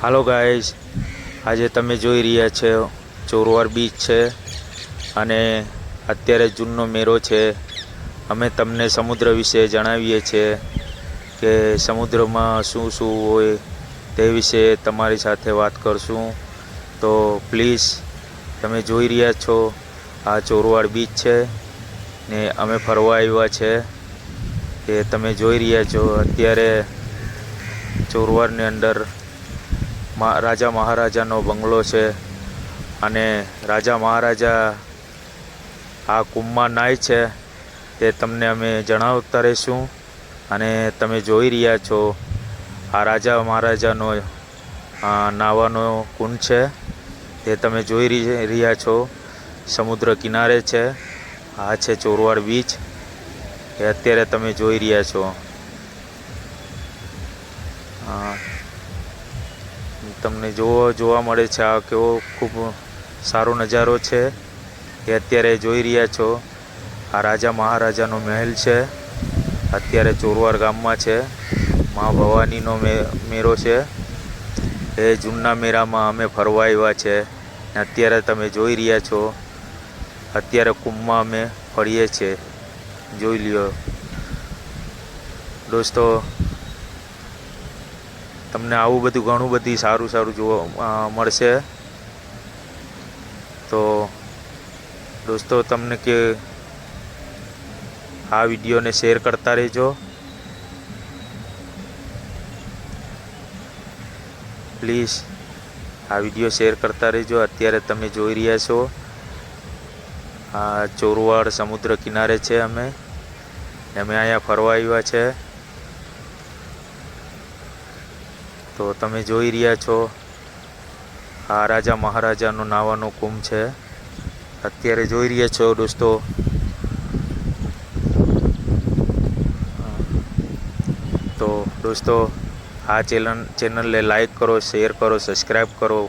Hello guys, આજે તમે જોઈ રહ્યા છો ચોરવાડ બીચ છે અને અત્યારે જૂનનો મેળો છે। અમે તમને સમુદ્ર વિશે જણાવીએ છીએ કે સમુદ્રમાં શું શું હોય તે વિશે તમારી સાથે વાત કરશું। તો પ્લીઝ તમે જોઈ રહ્યા છો આ ચોરવાડ બીચ છે ને અમે ફરવા આવ્યા છે કે તમે જોઈ રહ્યા છો। અત્યારે ચોરવાડની અંદર રાજા મહારાજાનો બંગલો છે અને રાજા મહારાજા આ કુંભમાં નાય છે તે તમને અમે જણાવતા રહીશું। અને તમે જોઈ રહ્યા છો આ રાજા મહારાજાનો નાવાનો કુંડ છે તે તમે જોઈ રહ્યા છો, સમુદ્ર કિનારે છે। આ છે ચોરવાડ બીચ એ અત્યારે તમે જોઈ રહ્યા છો। તમને જોવા મળે છે આ કેવો ખૂબ સારો નજારો છે એ અત્યારે જોઈ રહ્યા છો। આ રાજા મહારાજાનો મહેલ છે, અત્યારે ચોરવાડ ગામમાં છે। મા ભવાનીનો મેળો છે, એ જૂનના મેળામાં અમે ફરવા આવ્યા છે। અત્યારે તમે જોઈ રહ્યા છો, અત્યારે કુંભમાં અમે ફરીએ છીએ, જોઈ લ્યો દોસ્તો। તમને આવું બધું ઘણું બધું સારું જોવા મળશે। તો દોસ્તો તમને કે આ વિડીયોને શેર કરતા રહેજો પ્લીઝ, આ વિડીયો શેર કરતા રહેજો। અત્યારે તમે જોઈ રહ્યા છો આ ચોરવાડ સમુદ્ર કિનારે છે અમે અહીંયા ફરવા આવ્યા છે। તો તમે જોઈ રહ્યા છો આ રાજા મહારાજાનો નાવાનો કુંભ છે, અત્યારે જોઈ રહ્યા છો દોસ્તો। તો દોસ્તો આ ચેનલને લાઈક કરો, શેર કરો, સબસ્ક્રાઈબ કરો।